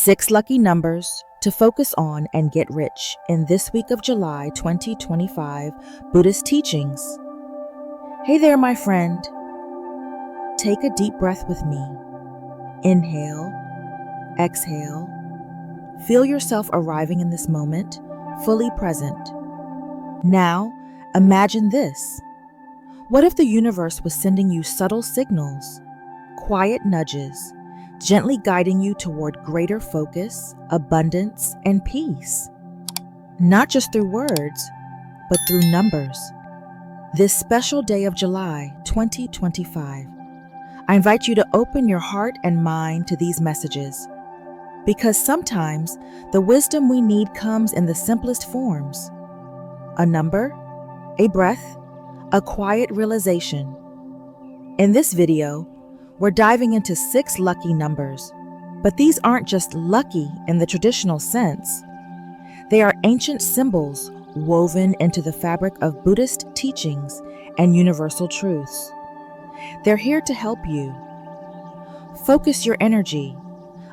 6 lucky numbers to focus on and get rich in this week of July 2025 Buddhist teachings. Hey there, my friend. Take a deep breath with me. Inhale, exhale. Feel yourself arriving in this moment, fully present. Now, imagine this. What if the universe was sending you subtle signals, quiet nudges, gently guiding you toward greater focus, abundance, and peace? Not just through words, but through numbers. This special day of July 2025, I invite you to open your heart and mind to these messages, because sometimes the wisdom we need comes in the simplest forms. A number, a breath, a quiet realization. In this video, we're diving into 6 lucky numbers, but these aren't just lucky in the traditional sense. They are ancient symbols woven into the fabric of Buddhist teachings and universal truths. They're here to help you focus your energy,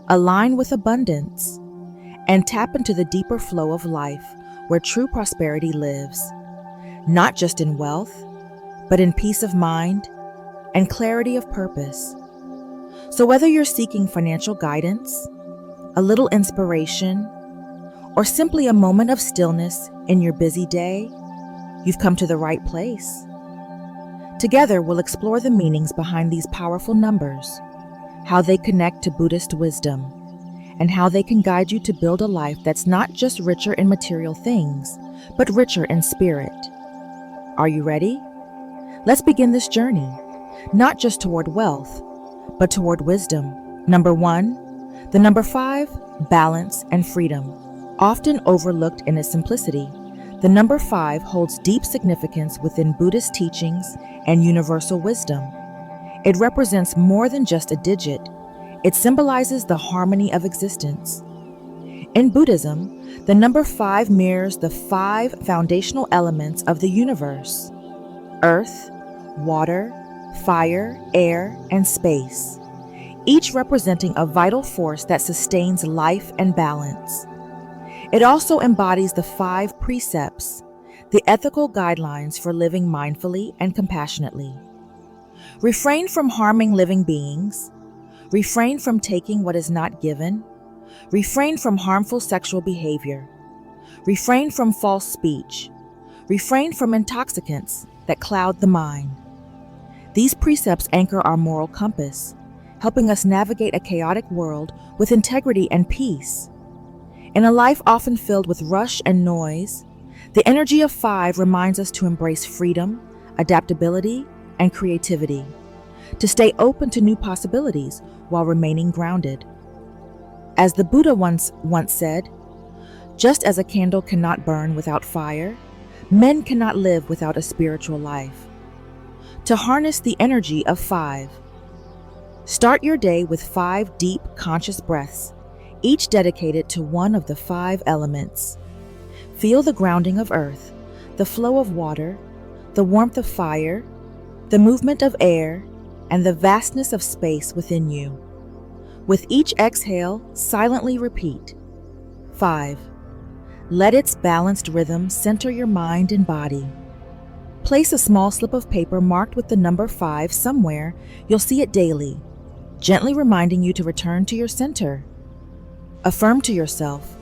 align with abundance, and tap into the deeper flow of life where true prosperity lives, not just in wealth, but in peace of mind and clarity of purpose. So whether you're seeking financial guidance, a little inspiration, or simply a moment of stillness in your busy day, you've come to the right place. Together, we'll explore the meanings behind these powerful numbers, how they connect to Buddhist wisdom, and how they can guide you to build a life that's not just richer in material things, but richer in spirit. Are you ready? Let's begin this journey, not just toward wealth, but toward wisdom. Number 1, the number 5, balance and freedom. Often overlooked in its simplicity, the number 5 holds deep significance within Buddhist teachings and universal wisdom. It represents more than just a digit. It symbolizes the harmony of existence. In Buddhism, the number 5 mirrors the 5 foundational elements of the universe: earth, water, fire, air, and space, each representing a vital force that sustains life and balance. It also embodies the 5 precepts, the ethical guidelines for living mindfully and compassionately. Refrain from harming living beings. Refrain from taking what is not given. Refrain from harmful sexual behavior. Refrain from false speech. Refrain from intoxicants that cloud the mind. These precepts anchor our moral compass, helping us navigate a chaotic world with integrity and peace. In a life often filled with rush and noise, the energy of 5 reminds us to embrace freedom, adaptability, and creativity, to stay open to new possibilities while remaining grounded. As the Buddha once said, just as a candle cannot burn without fire, men cannot live without a spiritual life. To harness the energy of 5, start your day with 5 deep, conscious breaths, each dedicated to one of the 5 elements. Feel the grounding of earth, the flow of water, the warmth of fire, the movement of air, and the vastness of space within you. With each exhale, silently repeat 5. Let its balanced rhythm center your mind and body. Place a small slip of paper marked with the number 5 somewhere you'll see it daily, gently reminding you to return to your center. Affirm to yourself,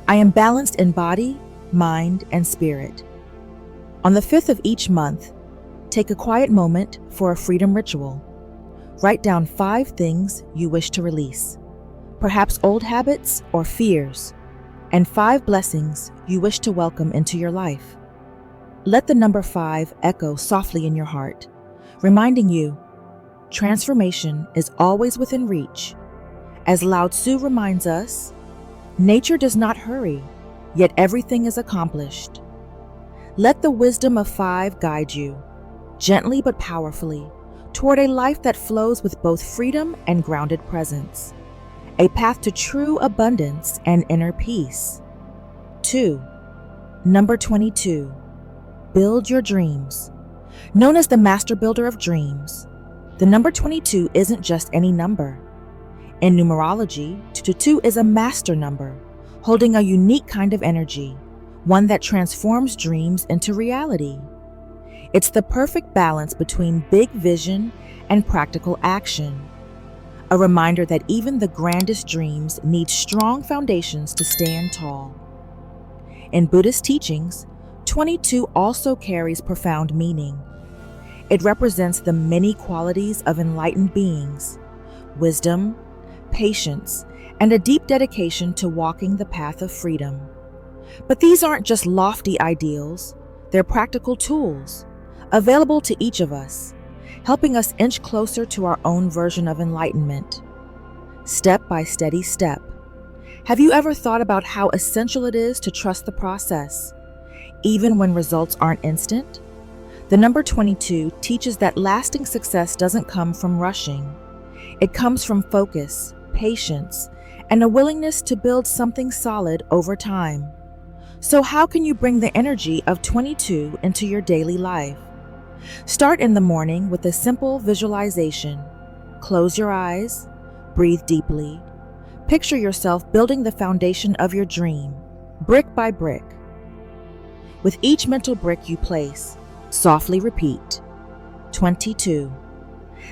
I am balanced in body, mind, and spirit. On the 5th of each month, take a quiet moment for a freedom ritual. Write down 5 things you wish to release, perhaps old habits or fears, and 5 blessings you wish to welcome into your life. Let the number 5 echo softly in your heart, reminding you, transformation is always within reach. As Lao Tzu reminds us, nature does not hurry, yet everything is accomplished. Let the wisdom of 5 guide you, gently but powerfully, toward a life that flows with both freedom and grounded presence, a path to true abundance and inner peace. 2. Number 22. Build your dreams. Known as the master builder of dreams, the number 22 isn't just any number. In numerology, 22 is a master number, holding a unique kind of energy, one that transforms dreams into reality. It's the perfect balance between big vision and practical action, a reminder that even the grandest dreams need strong foundations to stand tall. In Buddhist teachings, 22 also carries profound meaning. It represents the many qualities of enlightened beings: wisdom, patience, and a deep dedication to walking the path of freedom. But these aren't just lofty ideals, they're practical tools, available to each of us, helping us inch closer to our own version of enlightenment. Step by steady step. Have you ever thought about how essential it is to trust the process, even when results aren't instant? The number 22 teaches that lasting success doesn't come from rushing. It comes from focus, patience, and a willingness to build something solid over time. So how can you bring the energy of 22 into your daily life? Start in the morning with a simple visualization. Close your eyes, breathe deeply. Picture yourself building the foundation of your dream, brick by brick. With each mental brick you place, softly repeat, 22.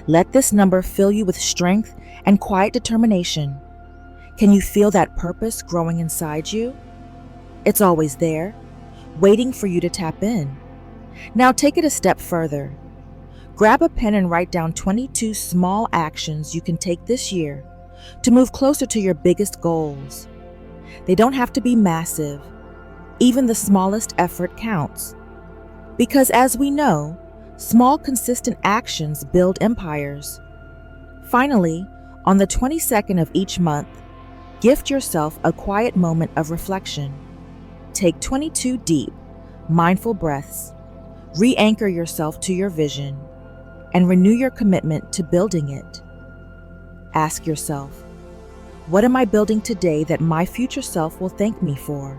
Let this number fill you with strength and quiet determination. Can you feel that purpose growing inside you? It's always there, waiting for you to tap in. Now take it a step further. Grab a pen and write down 22 small actions you can take this year to move closer to your biggest goals. They don't have to be massive. Even the smallest effort counts. Because as we know, small consistent actions build empires. Finally, on the 22nd of each month, gift yourself a quiet moment of reflection. Take 22 deep, mindful breaths, re-anchor yourself to your vision, and renew your commitment to building it. Ask yourself, what am I building today that my future self will thank me for?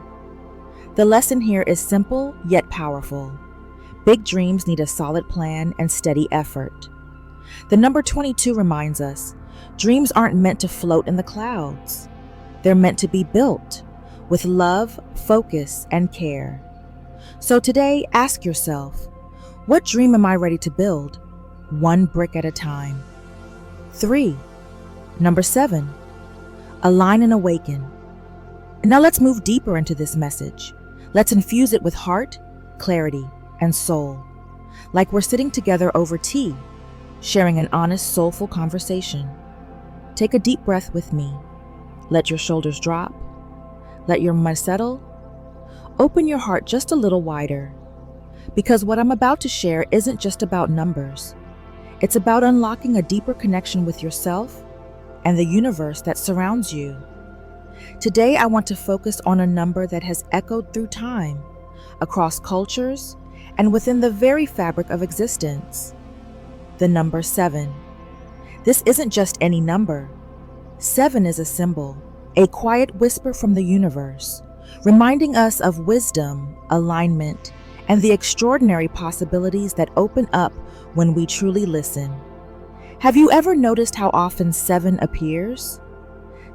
The lesson here is simple yet powerful. Big dreams need a solid plan and steady effort. The number 22 reminds us, dreams aren't meant to float in the clouds. They're meant to be built with love, focus, and care. So today, ask yourself, what dream am I ready to build? One brick at a time. 3. Number 7. Align and awaken. Now let's move deeper into this message. Let's infuse it with heart, clarity, and soul. Like we're sitting together over tea, sharing an honest, soulful conversation. Take a deep breath with me. Let your shoulders drop. Let your mind settle. Open your heart just a little wider. Because what I'm about to share isn't just about numbers. It's about unlocking a deeper connection with yourself and the universe that surrounds you. Today, I want to focus on a number that has echoed through time, across cultures, and within the very fabric of existence. The number 7. This isn't just any number. 7 is a symbol, a quiet whisper from the universe, reminding us of wisdom, alignment, and the extraordinary possibilities that open up when we truly listen. Have you ever noticed how often 7 appears?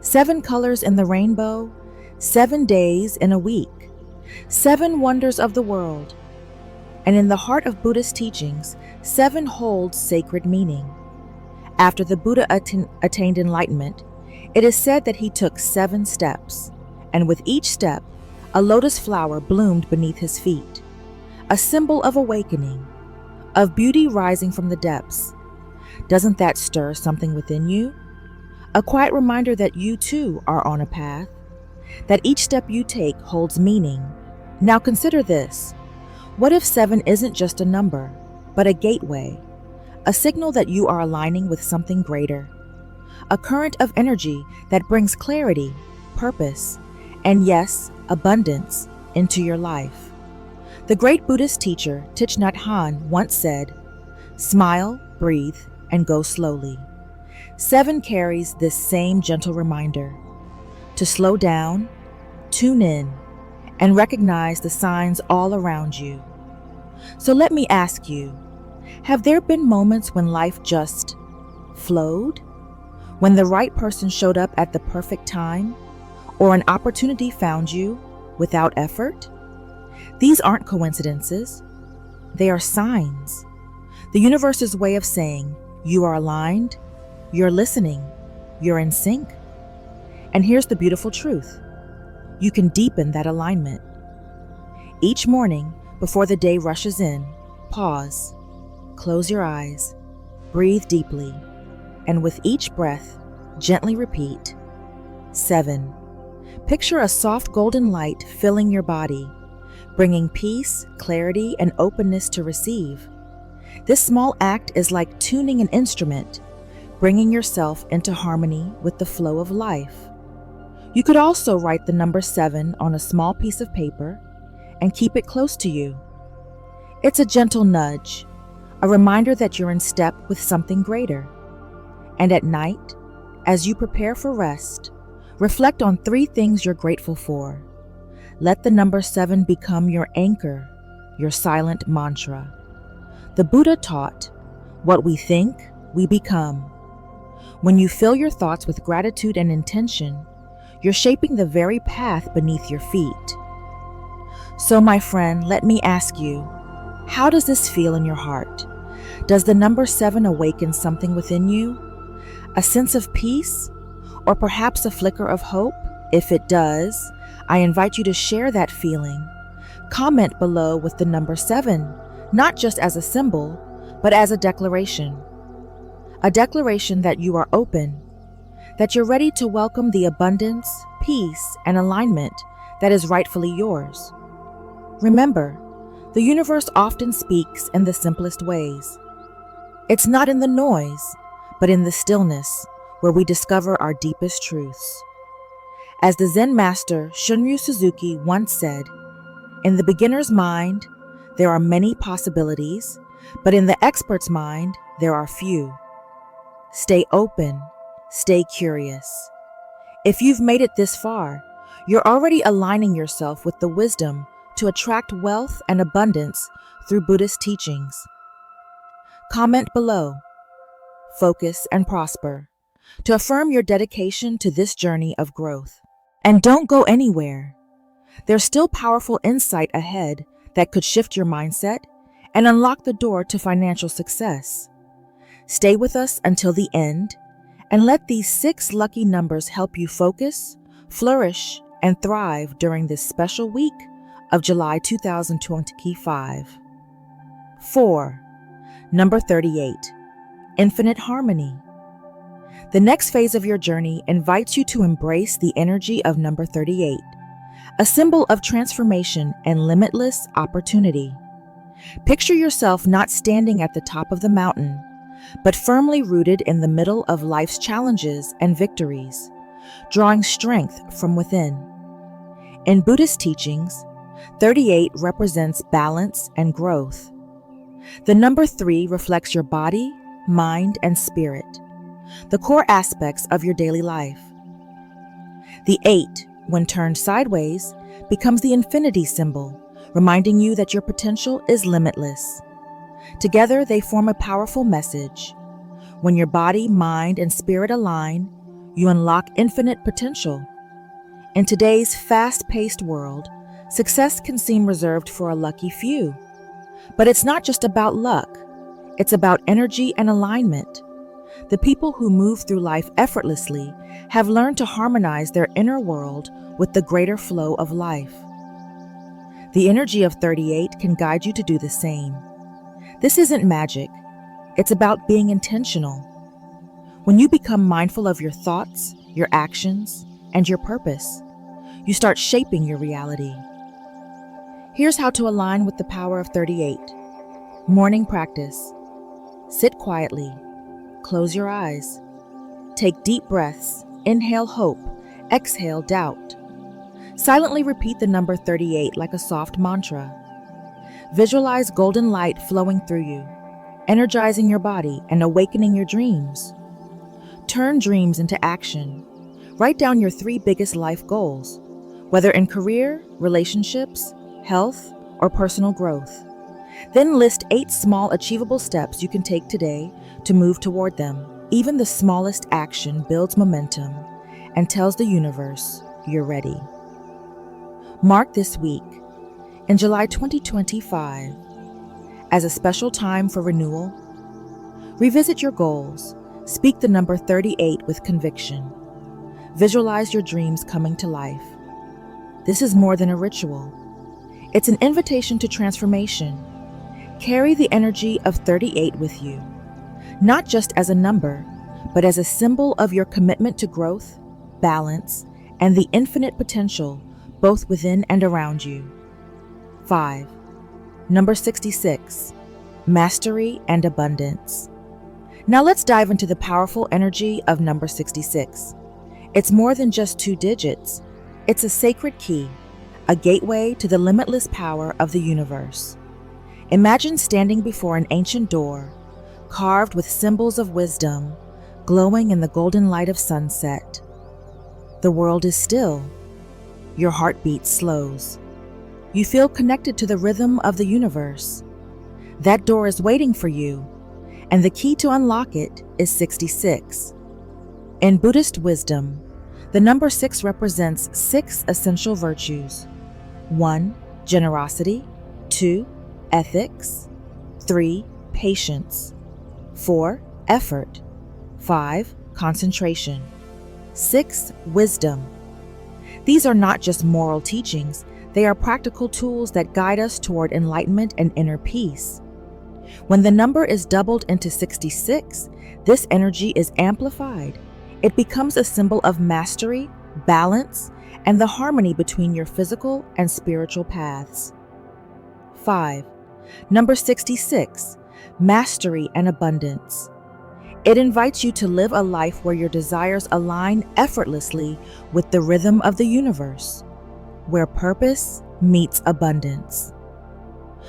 7 colors in the rainbow, 7 days in a week, 7 wonders of the world. And in the heart of Buddhist teachings, 7 holds sacred meaning. After the Buddha attained enlightenment, it is said that he took 7 steps, and with each step, a lotus flower bloomed beneath his feet, a symbol of awakening, of beauty rising from the depths. Doesn't that stir something within you? A quiet reminder that you too are on a path, that each step you take holds meaning. Now consider this. What if 7 isn't just a number, but a gateway, a signal that you are aligning with something greater, a current of energy that brings clarity, purpose, and yes, abundance into your life? The great Buddhist teacher Thich Nhat Hanh once said, "Smile, breathe, and go slowly." 7 carries this same gentle reminder to slow down, tune in, and recognize the signs all around you. So let me ask you, have there been moments when life just flowed? when the right person showed up at the perfect time, or an opportunity found you without effort? These aren't coincidences. They are signs. The universe's way of saying, you are aligned, you're listening, you're in sync. And here's the beautiful truth. You can deepen that alignment. Each morning, before the day rushes in, pause, close your eyes, breathe deeply, and with each breath, gently repeat, 7. Picture a soft golden light filling your body, bringing peace, clarity, and openness to receive. This small act is like tuning an instrument, bringing yourself into harmony with the flow of life. You could also write the number 7 on a small piece of paper and keep it close to you. It's a gentle nudge, a reminder that you're in step with something greater. And at night, as you prepare for rest, reflect on 3 things you're grateful for. Let the number 7 become your anchor, your silent mantra. The Buddha taught, what we think, we become. When you fill your thoughts with gratitude and intention, you're shaping the very path beneath your feet. So, my friend, let me ask you, how does this feel in your heart? Does the number 7 awaken something within you? A sense of peace? Or perhaps a flicker of hope? If it does, I invite you to share that feeling. Comment below with the number 7, not just as a symbol, but as a declaration. A declaration that you are open, that you're ready to welcome the abundance, peace, and alignment that is rightfully yours. Remember, the universe often speaks in the simplest ways. It's not in the noise, but in the stillness where we discover our deepest truths. As the Zen master Shunryu Suzuki once said, in the beginner's mind, there are many possibilities, but in the expert's mind, there are few. Stay open, stay curious. If you've made it this far, you're already aligning yourself with the wisdom to attract wealth and abundance through Buddhist teachings. Comment below, focus and prosper, to affirm your dedication to this journey of growth. And don't go anywhere. There's still powerful insight ahead that could shift your mindset and unlock the door to financial success. Stay with us until the end, and let these 6 lucky numbers help you focus, flourish, and thrive during this special week of July 2025. 4. Number 38. Infinite harmony. The next phase of your journey invites you to embrace the energy of number 38, a symbol of transformation and limitless opportunity. Picture yourself not standing at the top of the mountain, but firmly rooted in the middle of life's challenges and victories, drawing strength from within. In Buddhist teachings, 38 represents balance and growth. The number 3 reflects your body, mind, and spirit, the core aspects of your daily life. The 8, when turned sideways, becomes the infinity symbol, reminding you that your potential is limitless. Together, they form a powerful message. When your body, mind, and spirit align, you unlock infinite potential. In today's fast-paced world, success can seem reserved for a lucky few. But it's not just about luck. It's about energy and alignment. The people who move through life effortlessly have learned to harmonize their inner world with the greater flow of life. The energy of 38 can guide you to do the same. This isn't magic. It's about being intentional. When you become mindful of your thoughts, your actions, and your purpose, you start shaping your reality. Here's how to align with the power of 38. Morning practice. Sit quietly. Close your eyes. Take deep breaths. Inhale hope. Exhale doubt. Silently repeat the number 38 like a soft mantra. Visualize golden light flowing through you, energizing your body and awakening your dreams. Turn dreams into action. Write down your 3 biggest life goals, whether in career, relationships, health, or personal growth. Then list 8 small achievable steps you can take today to move toward them. Even the smallest action builds momentum and tells the universe you're ready. Mark this week, in July 2025, as a special time for renewal. Revisit your goals, speak the number 38 with conviction, visualize your dreams coming to life. This is more than a ritual. It's an invitation to transformation. Carry the energy of 38 with you, not just as a number, but as a symbol of your commitment to growth, balance, and the infinite potential both within and around you. 5. Number 66, mastery and abundance. Now let's dive into the powerful energy of number 66. It's more than just 2 digits. It's a sacred key, a gateway to the limitless power of the universe. Imagine standing before an ancient door, carved with symbols of wisdom, glowing in the golden light of sunset. The world is still. Your heartbeat slows. You feel connected to the rhythm of the universe. That door is waiting for you, and the key to unlock it is 66. In Buddhist wisdom, the number 6 represents 6 essential virtues. 1. Generosity. 2. Ethics. 3. Patience. 4. Effort. 5. Concentration. 6. Wisdom. These are not just moral teachings, they are practical tools that guide us toward enlightenment and inner peace. When the number is doubled into 66, this energy is amplified. It becomes a symbol of mastery, balance, and the harmony between your physical and spiritual paths. 5. Number 66, mastery and abundance. It invites you to live a life where your desires align effortlessly with the rhythm of the universe, where purpose meets abundance.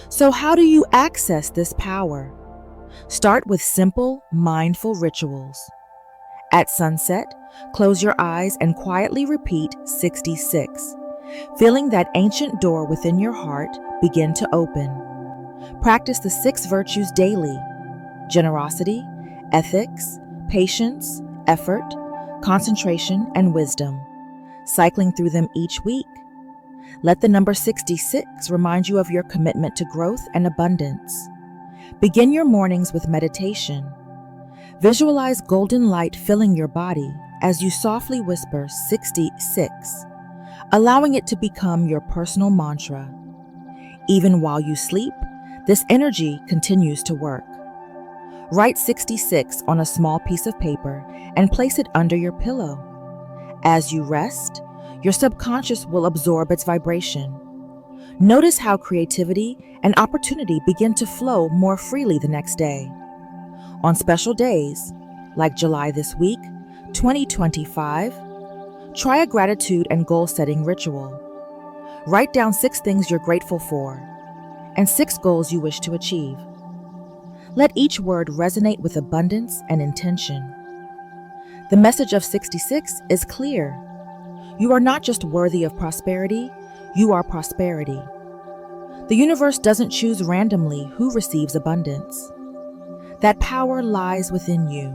So how do you access this power? Start with simple, mindful rituals. At sunset, close your eyes and quietly repeat 66, feeling that ancient door within your heart begin to open. Practice the 6 virtues daily: generosity, ethics, patience, effort, concentration, and wisdom, cycling through them each week. Let the number 66 remind you of your commitment to growth and abundance. Begin your mornings with meditation. Visualize golden light filling your body as you softly whisper 66, allowing it to become your personal mantra. Even while you sleep, this energy continues to work. Write 66 on a small piece of paper and place it under your pillow. As you rest, your subconscious will absorb its vibration. Notice how creativity and opportunity begin to flow more freely the next day. On special days, like July this week, 2025, try a gratitude and goal-setting ritual. Write down 6 things you're grateful for and 6 goals you wish to achieve. Let each word resonate with abundance and intention. The message of 66 is clear. You are not just worthy of prosperity, you are prosperity. The universe doesn't choose randomly who receives abundance. That power lies within you.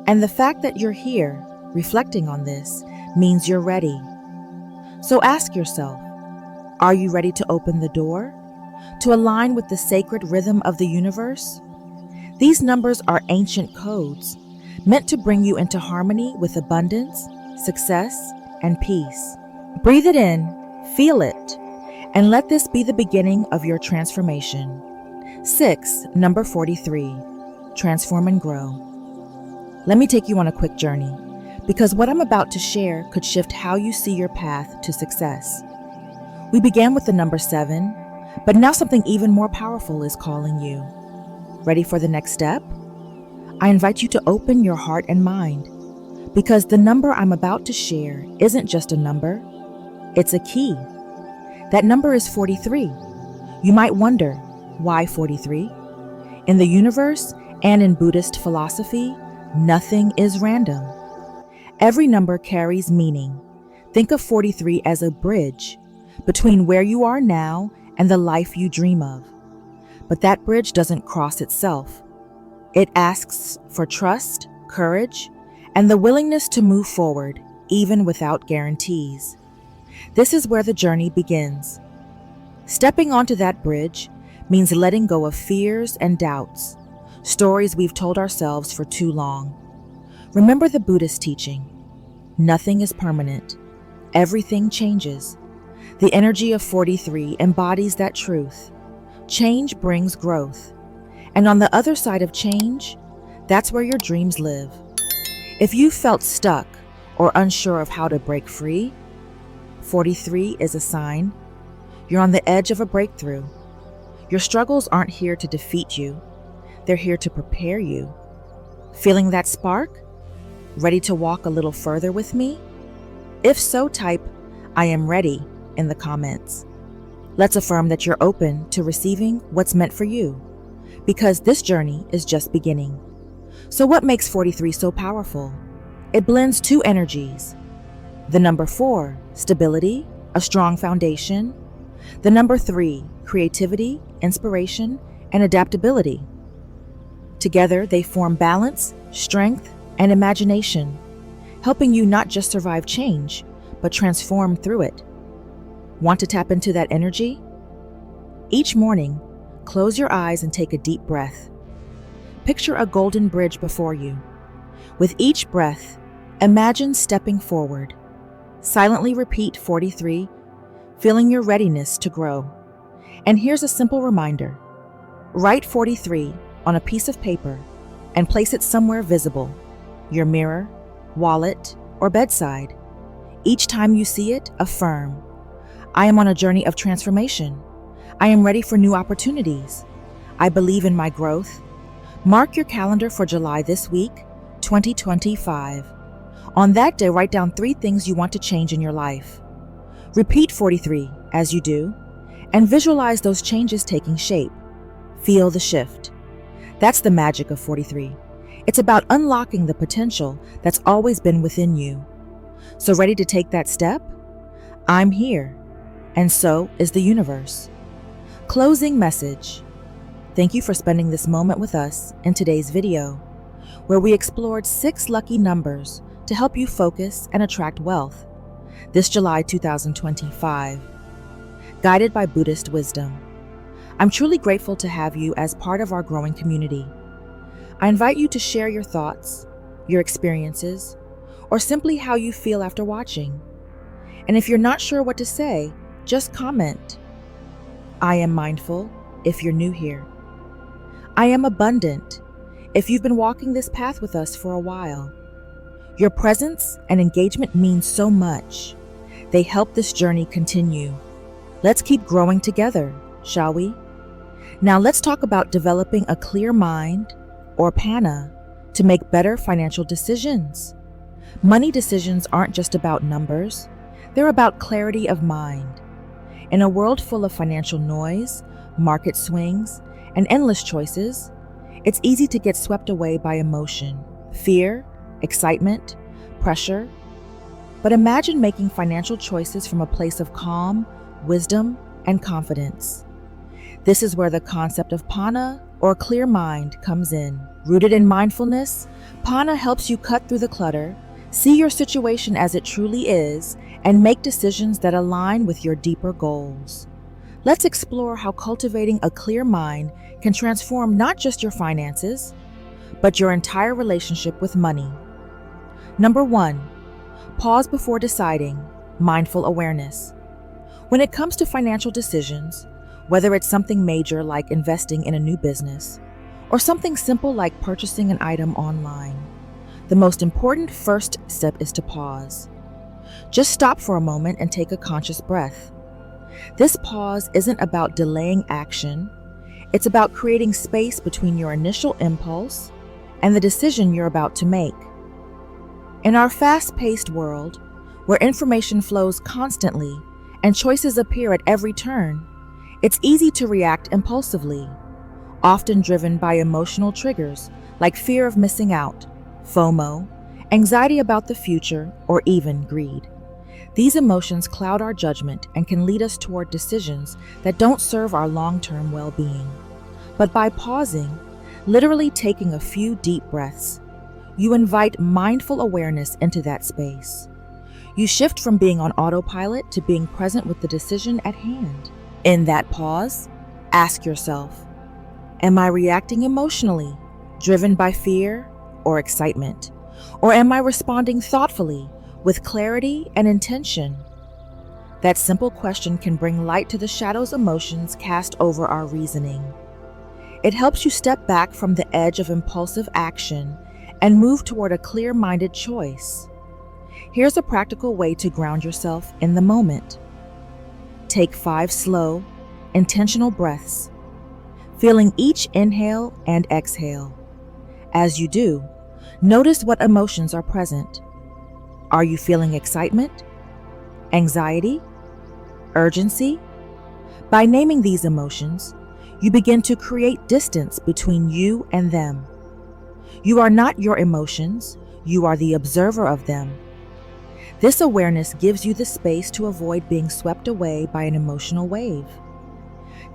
And the fact that you're here, reflecting on this, means you're ready. So ask yourself, are you ready to open the door? To align with the sacred rhythm of the universe? These numbers are ancient codes, meant to bring you into harmony with abundance, success, and peace. Breathe it in, feel it, and let this be the beginning of your transformation. 6. Number 43. Transform and grow. Let me take you on a quick journey, because what I'm about to share could shift how you see your path to success. We began with the number 7, but now something even more powerful is calling you. Ready for the next step? I invite you to open your heart and mind, because the number I'm about to share isn't just a number, it's a key. That number is 43. You might wonder, why 43? In the universe and in Buddhist philosophy, nothing is random. Every number carries meaning. Think of 43 as a bridge between where you are now and the life you dream of. But that bridge doesn't cross itself. It asks for trust, courage, and the willingness to move forward, even without guarantees. This is where the journey begins. Stepping onto that bridge means letting go of fears and doubts, stories we've told ourselves for too long. Remember the Buddhist teaching: nothing is permanent, everything changes. The energy of 43 embodies that truth. Change brings growth. And on the other side of change, that's where your dreams live. If you felt stuck or unsure of how to break free, 43 is a sign. You're on the edge of a breakthrough. Your struggles aren't here to defeat you. They're here to prepare you. Feeling that spark? Ready to walk a little further with me? If so, type "I am ready" in the comments. Let's affirm that you're open to receiving what's meant for you, because this journey is just beginning. So what makes 43 so powerful? It blends two energies. The number 4, stability, a strong foundation. The number 3, creativity, inspiration, and adaptability. Together, they form balance, strength, and imagination, helping you not just survive change, but transform through it. Want to tap into that energy? Each morning, close your eyes and take a deep breath. Picture a golden bridge before you. With each breath, imagine stepping forward. Silently repeat 43, feeling your readiness to grow. And here's a simple reminder. Write 43 on a piece of paper and place it somewhere visible: your mirror, wallet, or bedside. Each time you see it, affirm: I am on a journey of transformation. I am ready for new opportunities. I believe in my growth. Mark your calendar for July this week, 2025. On that day, write down 3 things you want to change in your life. Repeat 43 as you do, and visualize those changes taking shape. Feel the shift. That's the magic of 43. It's about unlocking the potential that's always been within you. So ready to take that step? I'm here, and so is the universe. Closing message. Thank you for spending this moment with us in today's video, where we explored 6 lucky numbers to help you focus and attract wealth this July 2025, guided by Buddhist wisdom. I'm truly grateful to have you as part of our growing community. I invite you to share your thoughts, your experiences, or simply how you feel after watching. And if you're not sure what to say, just comment. I am mindful if you're new here. I am abundant if you've been walking this path with us for a while. Your presence and engagement mean so much. They help this journey continue. Let's keep growing together, shall we? Now let's talk about developing a clear mind, or PANA, to make better financial decisions. Money decisions aren't just about numbers. They're about clarity of mind. In a world full of financial noise, market swings, and endless choices, it's easy to get swept away by emotion, fear, excitement, pressure. But imagine making financial choices from a place of calm, wisdom, and confidence. This is where the concept of PANA, or clear mind, comes in. Rooted in mindfulness, PANA helps you cut through the clutter, see your situation as it truly is, and make decisions that align with your deeper goals. Let's explore how cultivating a clear mind can transform not just your finances, but your entire relationship with money. Number 1, pause before deciding, mindful awareness. When it comes to financial decisions, whether it's something major like investing in a new business, or something simple like purchasing an item online, the most important first step is to pause. Just stop for a moment and take a conscious breath. This pause isn't about delaying action. It's about creating space between your initial impulse and the decision you're about to make. In our fast-paced world, where information flows constantly and choices appear at every turn, it's easy to react impulsively, often driven by emotional triggers like fear of missing out, FOMO, anxiety about the future, or even greed. These emotions cloud our judgment and can lead us toward decisions that don't serve our long-term well-being. But by pausing, literally taking a few deep breaths, You invite mindful awareness into that space. You shift from being on autopilot to being present with the decision at hand. In that pause, ask yourself, am I reacting emotionally, driven by fear or excitement? Or am I responding thoughtfully, with clarity and intention? That simple question can bring light to the shadows emotions cast over our reasoning. It helps you step back from the edge of impulsive action and move toward a clear-minded choice. Here's a practical way to ground yourself in the moment. Take 5 slow, intentional breaths, feeling each inhale and exhale. As you do, notice what emotions are present. Are you feeling excitement, anxiety, urgency? By naming these emotions, you begin to create distance between you and them. You are not your emotions, you are the observer of them. This awareness gives you the space to avoid being swept away by an emotional wave.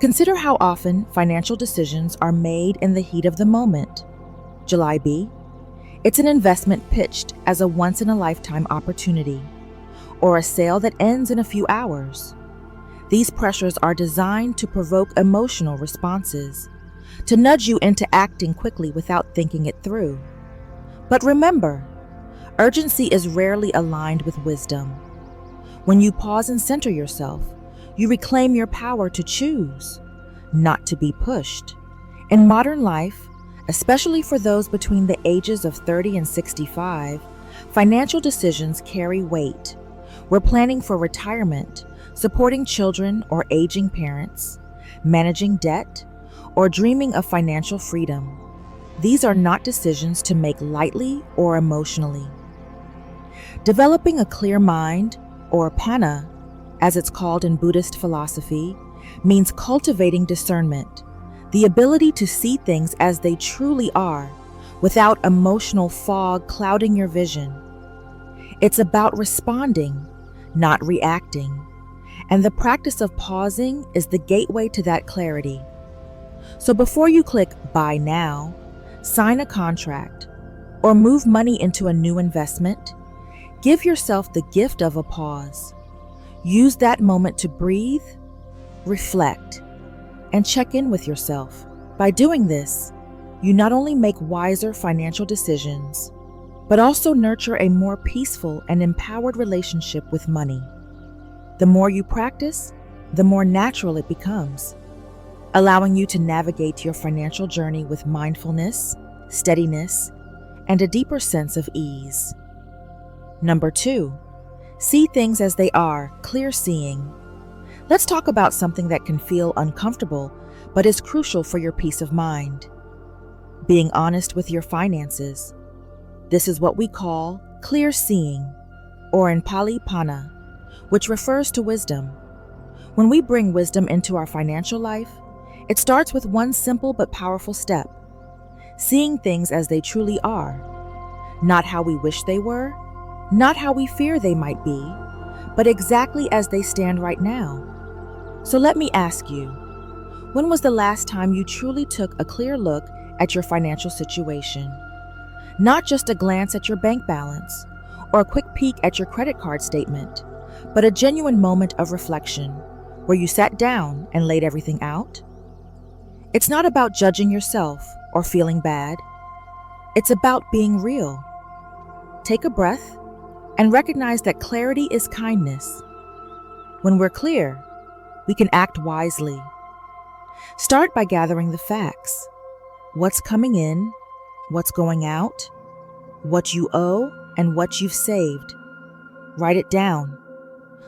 Consider how often financial decisions are made in the heat of the moment. July B. It's an investment pitched as a once-in-a-lifetime opportunity, or a sale that ends in a few hours. These pressures are designed to provoke emotional responses, to nudge you into acting quickly without thinking it through. But remember, urgency is rarely aligned with wisdom. When you pause and center yourself, you reclaim your power to choose, not to be pushed. In modern life, especially for those between the ages of 30 and 65, financial decisions carry weight. We're planning for retirement, supporting children or aging parents, managing debt, or dreaming of financial freedom. These are not decisions to make lightly or emotionally. Developing a clear mind, or panna, as it's called in Buddhist philosophy, means cultivating discernment, the ability to see things as they truly are, without emotional fog clouding your vision. It's about responding, not reacting, and the practice of pausing is the gateway to that clarity. So before you click buy now, sign a contract, or move money into a new investment, give yourself the gift of a pause. Use that moment to breathe, reflect, and check in with yourself. By doing this, you not only make wiser financial decisions, but also nurture a more peaceful and empowered relationship with money. The more you practice, the more natural it becomes, allowing you to navigate your financial journey with mindfulness, steadiness, and a deeper sense of ease. Number 2, see things as they are, clear seeing. Let's talk about something that can feel uncomfortable, but is crucial for your peace of mind. Being honest with your finances. This is what we call clear seeing, or in Pali Panna, which refers to wisdom. When we bring wisdom into our financial life, it starts with one simple but powerful step: seeing things as they truly are, not how we wish they were, not how we fear they might be, but exactly as they stand right now. So let me ask you, when was the last time you truly took a clear look at your financial situation? Not just a glance at your bank balance or a quick peek at your credit card statement, but a genuine moment of reflection where you sat down and laid everything out. It's not about judging yourself or feeling bad. It's about being real. Take a breath and recognize that clarity is kindness. When we're clear, we can act wisely. Start by gathering the facts. What's coming in, what's going out, what you owe, and what you've saved. Write it down.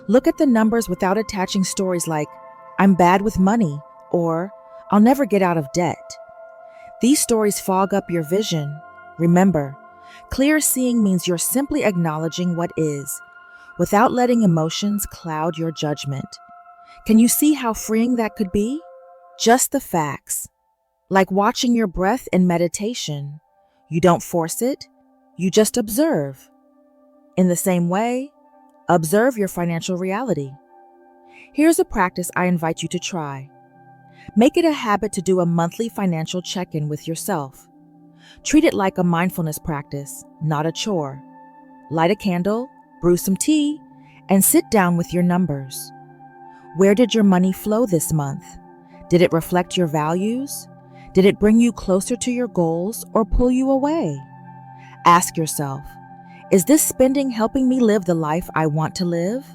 Look at the numbers without attaching stories like, "I'm bad with money," or "I'll never get out of debt." These stories fog up your vision. Remember, clear seeing means you're simply acknowledging what is, without letting emotions cloud your judgment. Can you see how freeing that could be? Just the facts. Like watching your breath in meditation. You don't force it, you just observe. In the same way, observe your financial reality. Here's a practice I invite you to try. Make it a habit to do a monthly financial check-in with yourself. Treat it like a mindfulness practice, not a chore. Light a candle, brew some tea, and sit down with your numbers. Where did your money flow this month? Did it reflect your values? Did it bring you closer to your goals or pull you away? Ask yourself, is this spending helping me live the life I want to live?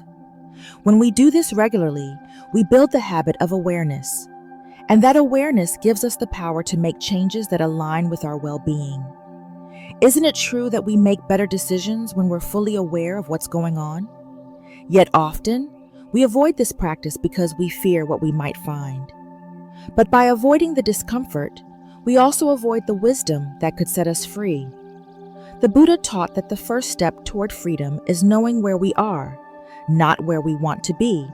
When we do this regularly, we build the habit of awareness. And that awareness gives us the power to make changes that align with our well-being. Isn't it true that we make better decisions when we're fully aware of what's going on? Yet often, we avoid this practice because we fear what we might find. But by avoiding the discomfort, we also avoid the wisdom that could set us free. The Buddha taught that the first step toward freedom is knowing where we are, not where we want to be,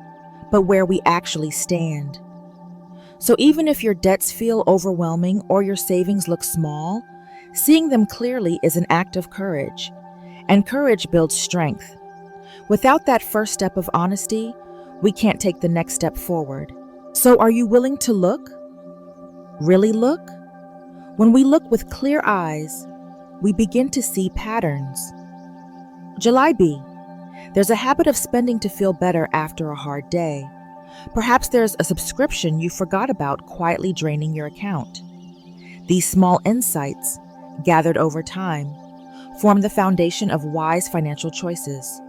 but where we actually stand. So even if your debts feel overwhelming or your savings look small, seeing them clearly is an act of courage, and courage builds strength. Without that first step of honesty, we can't take the next step forward. So are you willing to look? Really look? When we look with clear eyes, we begin to see patterns. July B. There's a habit of spending to feel better after a hard day. Perhaps there's a subscription you forgot about quietly draining your account. These small insights, gathered over time, form the foundation of wise financial choices.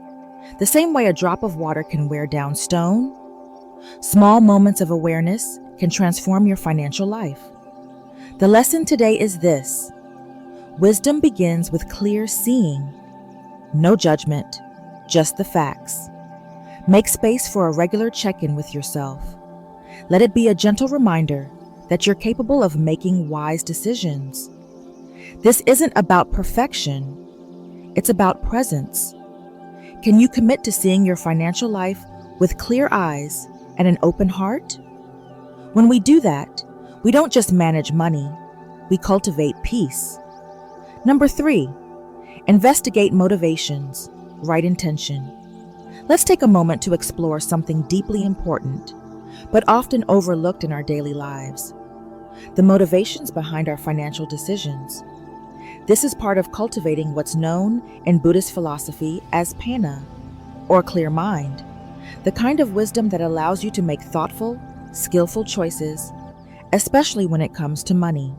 The same way a drop of water can wear down stone, small moments of awareness can transform your financial life. The lesson today is this: wisdom begins with clear seeing. No judgment, just the facts. Make space for a regular check-in with yourself. Let it be a gentle reminder that you're capable of making wise decisions. This isn't about perfection, it's about presence. Can you commit to seeing your financial life with clear eyes and an open heart? When we do that, we don't just manage money, we cultivate peace. Number 3, investigate motivations, right intention. Let's take a moment to explore something deeply important, but often overlooked in our daily lives: the motivations behind our financial decisions. This is part of cultivating what's known in Buddhist philosophy as panna, or clear mind, the kind of wisdom that allows you to make thoughtful, skillful choices, especially when it comes to money.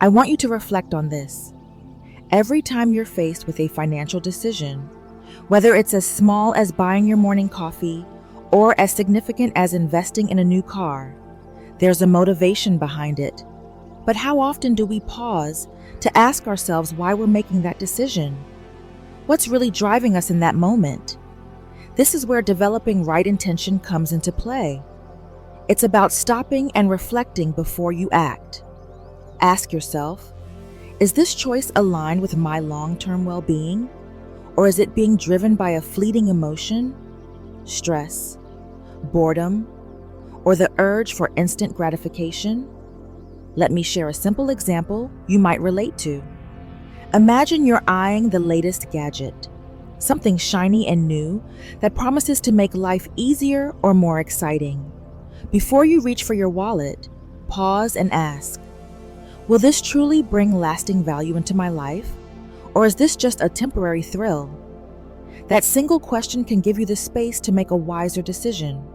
I want you to reflect on this. Every time you're faced with a financial decision, whether it's as small as buying your morning coffee or as significant as investing in a new car, there's a motivation behind it. But how often do we pause to ask ourselves why we're making that decision? What's really driving us in that moment? This is where developing right intention comes into play. It's about stopping and reflecting before you act. Ask yourself, is this choice aligned with my long-term well-being? Or is it being driven by a fleeting emotion, stress, boredom, or the urge for instant gratification? Let me share a simple example you might relate to. Imagine you're eyeing the latest gadget, something shiny and new that promises to make life easier or more exciting. Before you reach for your wallet, pause and ask, will this truly bring lasting value into my life? Or is this just a temporary thrill? That single question can give you the space to make a wiser decision.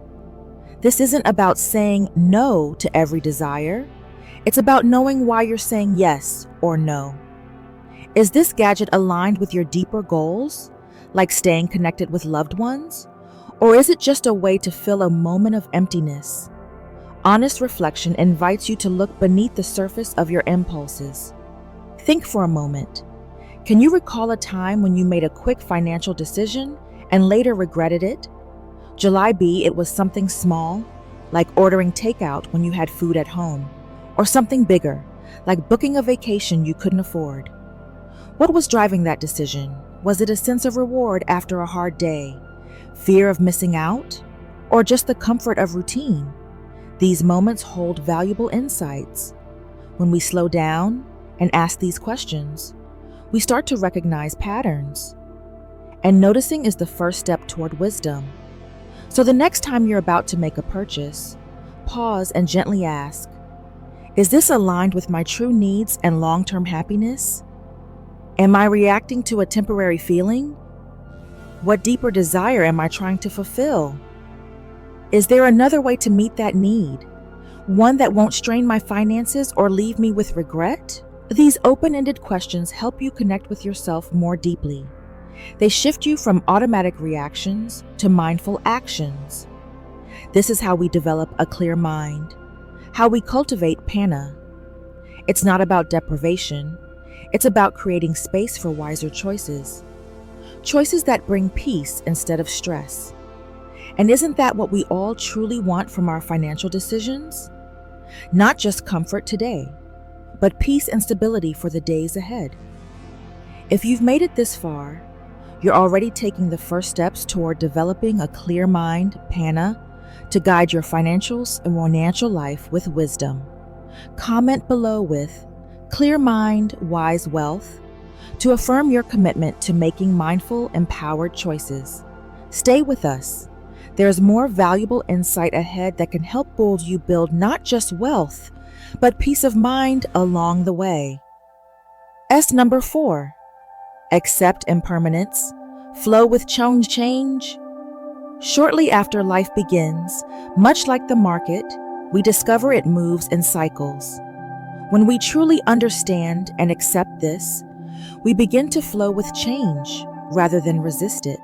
This isn't about saying no to every desire. It's about knowing why you're saying yes or no. Is this gadget aligned with your deeper goals, like staying connected with loved ones? Or is it just a way to fill a moment of emptiness? Honest reflection invites you to look beneath the surface of your impulses. Think for a moment. Can you recall a time when you made a quick financial decision and later regretted it? July B, it was something small, like ordering takeout when you had food at home, or something bigger, like booking a vacation you couldn't afford. What was driving that decision? Was it a sense of reward after a hard day, fear of missing out, or just the comfort of routine? These moments hold valuable insights. When we slow down and ask these questions, we start to recognize patterns. And noticing is the first step toward wisdom. So the next time you're about to make a purchase, pause and gently ask, Is this aligned with my true needs and long-term happiness? Am I reacting to a temporary feeling? What deeper desire am I trying to fulfill? Is there another way to meet that need? One that won't strain my finances or leave me with regret? These open-ended questions help you connect with yourself more deeply. They shift you from automatic reactions to mindful actions. This is how we develop a clear mind, how we cultivate Panna. It's not about deprivation, it's about creating space for wiser choices. Choices that bring peace instead of stress. And isn't that what we all truly want from our financial decisions? Not just comfort today, but peace and stability for the days ahead. If you've made it this far, you're already taking the first steps toward developing a clear mind, Panna, to guide your financials and financial life with wisdom. Comment below with "Clear mind, wise wealth" to affirm your commitment to making mindful, empowered choices. Stay with us. There's more valuable insight ahead that can help you build not just wealth, but peace of mind along the way. Number 4. Accept impermanence. Flow with change. Shortly after life begins, much like the market, we discover it moves in cycles. When we truly understand and accept this, we begin to flow with change rather than resist it.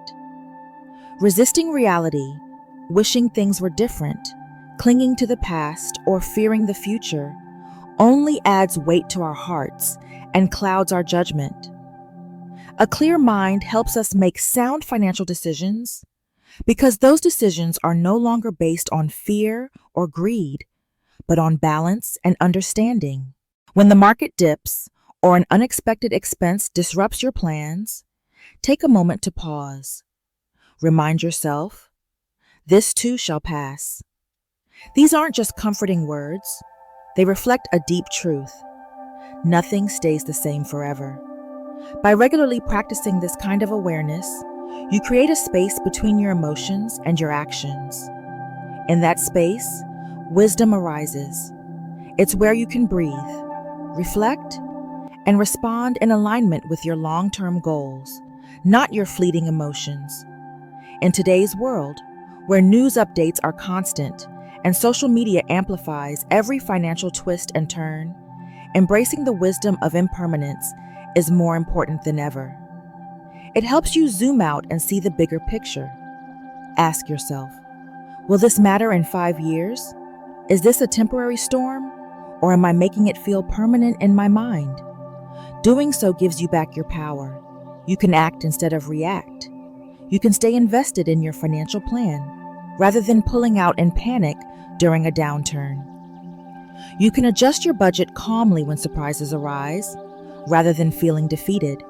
Resisting reality, wishing things were different, clinging to the past, or fearing the future only adds weight to our hearts and clouds our judgment. A clear mind helps us make sound financial decisions because those decisions are no longer based on fear or greed, but on balance and understanding. When the market dips or an unexpected expense disrupts your plans, take a moment to pause. Remind yourself, this too shall pass. These aren't just comforting words, they reflect a deep truth. Nothing stays the same forever. By regularly practicing this kind of awareness, you create a space between your emotions and your actions. In that space, wisdom arises. It's where you can breathe, reflect, and respond in alignment with your long-term goals, not your fleeting emotions. In today's world, where news updates are constant and social media amplifies every financial twist and turn, embracing the wisdom of impermanence is more important than ever. It helps you zoom out and see the bigger picture. Ask yourself, will this matter in 5 years? Is this a temporary storm, or am I making it feel permanent in my mind? Doing so gives you back your power. You can act instead of react. You can stay invested in your financial plan, rather than pulling out in panic during a downturn. You can adjust your budget calmly when surprises arise, rather than feeling defeated.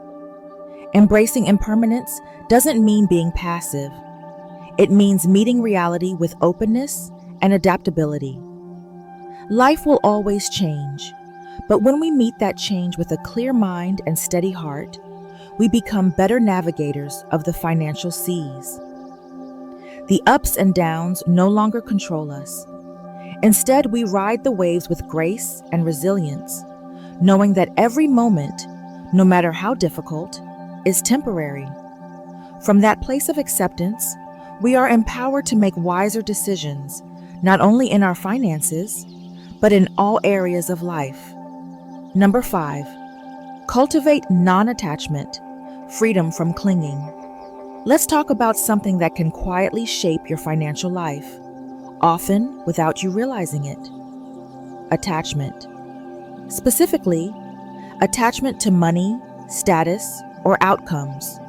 Embracing impermanence doesn't mean being passive. It means meeting reality with openness and adaptability. Life will always change, but when we meet that change with a clear mind and steady heart, we become better navigators of the financial seas. The ups and downs no longer control us. Instead, we ride the waves with grace and resilience, knowing that every moment, no matter how difficult, is temporary. From that place of acceptance, we are empowered to make wiser decisions, not only in our finances, but in all areas of life. Number 5, cultivate non-attachment, freedom from clinging. Let's talk about something that can quietly shape your financial life, often without you realizing it. Attachment. Specifically, attachment to money, status, or outcomes.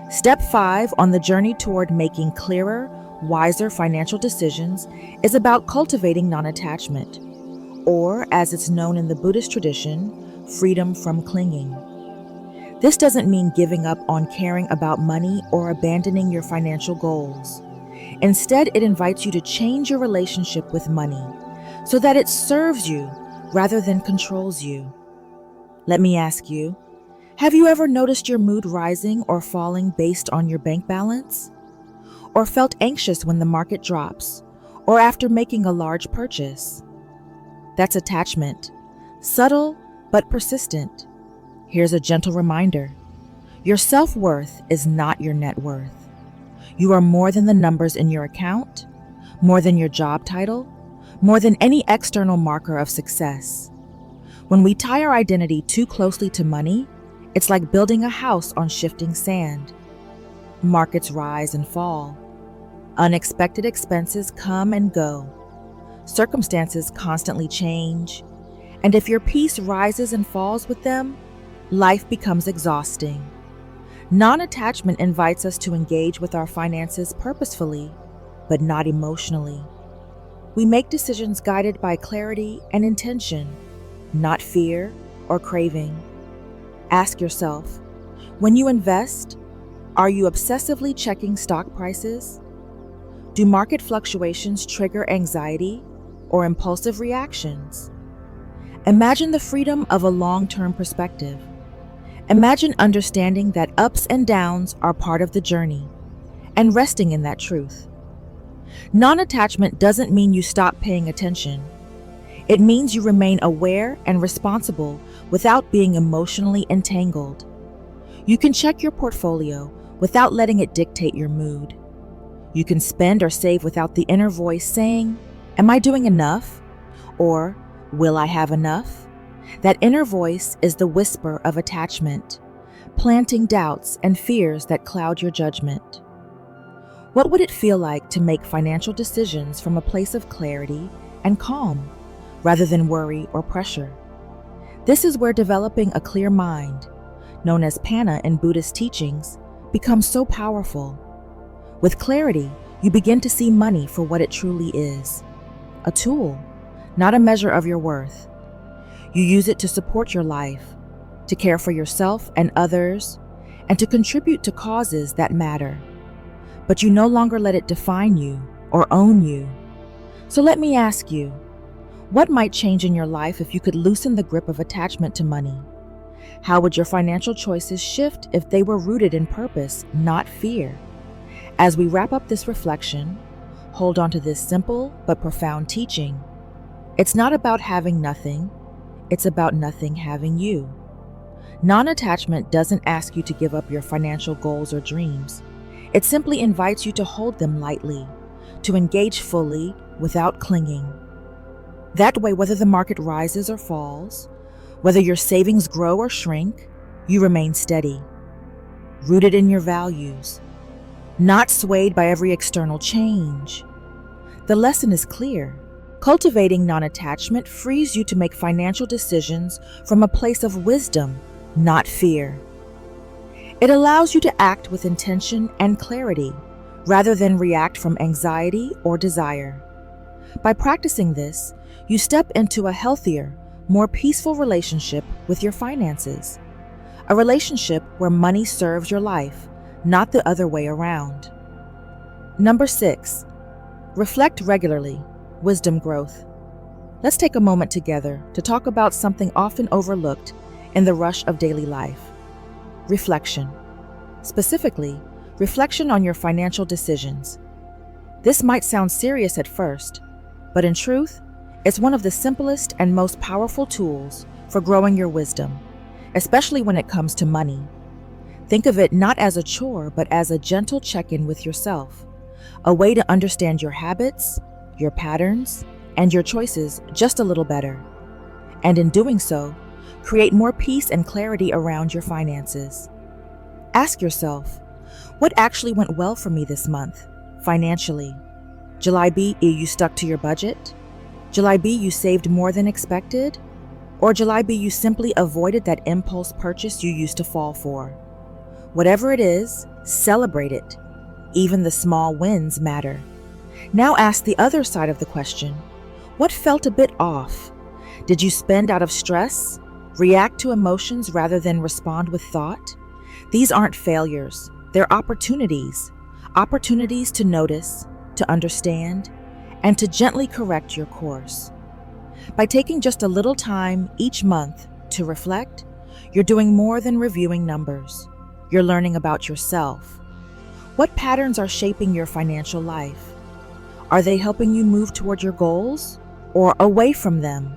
Step 5 on the journey toward making clearer, wiser financial decisions is about cultivating non-attachment, or as it's known in the Buddhist tradition, freedom from clinging. This doesn't mean giving up on caring about money or abandoning your financial goals. Instead, it invites you to change your relationship with money so that it serves you rather than controls you. Let me ask you, have you ever noticed your mood rising or falling based on your bank balance? Or felt anxious when the market drops, or after making a large purchase? That's attachment, subtle but persistent. Here's a gentle reminder. Your self-worth is not your net worth. You are more than the numbers in your account, more than your job title, more than any external marker of success. When we tie our identity too closely to money, it's like building a house on shifting sand. Markets rise and fall. Unexpected expenses come and go. Circumstances constantly change. And if your peace rises and falls with them, life becomes exhausting. Non-attachment invites us to engage with our finances purposefully, but not emotionally. We make decisions guided by clarity and intention, not fear or craving. Ask yourself, when you invest, are you obsessively checking stock prices? Do market fluctuations trigger anxiety or impulsive reactions? Imagine the freedom of a long-term perspective. Imagine understanding that ups and downs are part of the journey and resting in that truth. Non-attachment doesn't mean you stop paying attention. It means you remain aware and responsible without being emotionally entangled. You can check your portfolio without letting it dictate your mood. You can spend or save without the inner voice saying, "Am I doing enough?" Or, "Will I have enough?" That inner voice is the whisper of attachment, planting doubts and fears that cloud your judgment. What would it feel like to make financial decisions from a place of clarity and calm, rather than worry or pressure? This is where developing a clear mind, known as panna in Buddhist teachings, becomes so powerful. With clarity, you begin to see money for what it truly is, a tool, not a measure of your worth. You use it to support your life, to care for yourself and others, and to contribute to causes that matter. But you no longer let it define you or own you. So let me ask you, what might change in your life if you could loosen the grip of attachment to money? How would your financial choices shift if they were rooted in purpose, not fear? As we wrap up this reflection, hold on to this simple but profound teaching. It's not about having nothing, it's about nothing having you. Non-attachment doesn't ask you to give up your financial goals or dreams. It simply invites you to hold them lightly, to engage fully without clinging. That way, whether the market rises or falls, whether your savings grow or shrink, you remain steady, rooted in your values, not swayed by every external change. The lesson is clear. Cultivating non-attachment frees you to make financial decisions from a place of wisdom, not fear. It allows you to act with intention and clarity, rather than react from anxiety or desire. By practicing this, you step into a healthier, more peaceful relationship with your finances. A relationship where money serves your life, not the other way around. Number 6, reflect regularly. Wisdom growth. Let's take a moment together to talk about something often overlooked in the rush of daily life. Reflection. Specifically, reflection on your financial decisions. This might sound serious at first, but in truth, it's one of the simplest and most powerful tools for growing your wisdom, especially when it comes to money. Think of it not as a chore, but as a gentle check-in with yourself, a way to understand your habits, your patterns, and your choices just a little better. And in doing so, create more peace and clarity around your finances. Ask yourself, what actually went well for me this month, financially? July B, you stuck to your budget? July B, you saved more than expected? Or July B, you simply avoided that impulse purchase you used to fall for? Whatever it is, celebrate it. Even the small wins matter. Now ask the other side of the question. What felt a bit off? Did you spend out of stress, react to emotions rather than respond with thought? These aren't failures. They're opportunities. Opportunities to notice, to understand, and to gently correct your course. By taking just a little time each month to reflect, you're doing more than reviewing numbers. You're learning about yourself. What patterns are shaping your financial life? Are they helping you move toward your goals or away from them?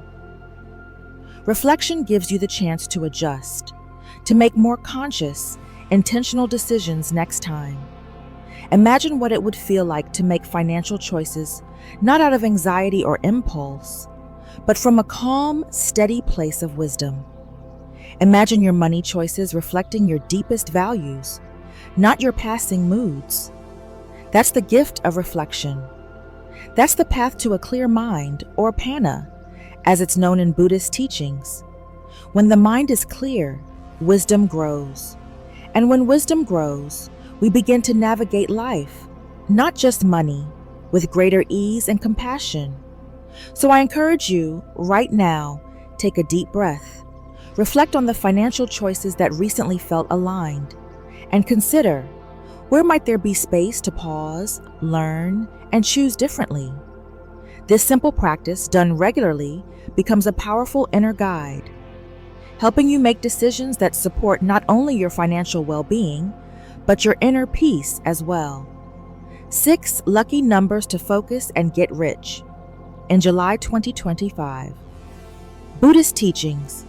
Reflection gives you the chance to adjust, to make more conscious, intentional decisions next time. Imagine what it would feel like to make financial choices not out of anxiety or impulse, but from a calm, steady place of wisdom. Imagine your money choices reflecting your deepest values, not your passing moods. That's the gift of reflection. That's the path to a clear mind, or panna, as it's known in Buddhist teachings. When the mind is clear, wisdom grows. And when wisdom grows, we begin to navigate life, not just money, with greater ease and compassion. So I encourage you, right now, take a deep breath. Reflect on the financial choices that recently felt aligned, and consider, where might there be space to pause, learn, and choose differently? This simple practice, done regularly, becomes a powerful inner guide, helping you make decisions that support not only your financial well-being, but your inner peace as well. 6 lucky numbers to focus and get rich in July 2025. Buddhist teachings.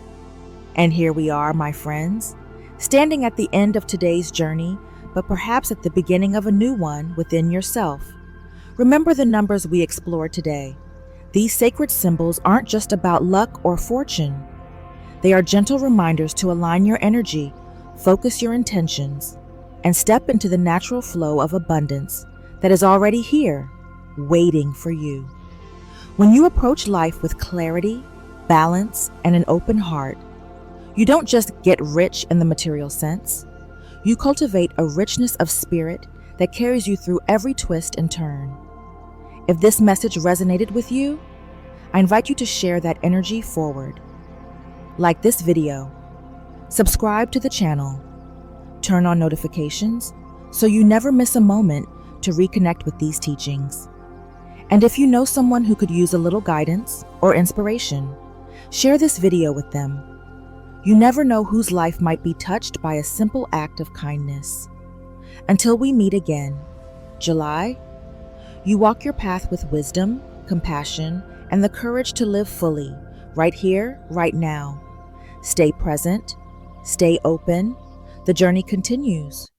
And here we are, my friends, standing at the end of today's journey, but perhaps at the beginning of a new one within yourself. Remember the numbers we explored today. These sacred symbols aren't just about luck or fortune. They are gentle reminders to align your energy, focus your intentions, and step into the natural flow of abundance that is already here, waiting for you. When you approach life with clarity, balance, and an open heart, you don't just get rich in the material sense. You cultivate a richness of spirit that carries you through every twist and turn. If this message resonated with you, I invite you to share that energy forward. Like this video, subscribe to the channel, turn on notifications so you never miss a moment to reconnect with these teachings. And if you know someone who could use a little guidance or inspiration, share this video with them. You never know whose life might be touched by a simple act of kindness. Until we meet again, July, you walk your path with wisdom, compassion, and the courage to live fully, right here, right now. Stay present, stay open. The journey continues.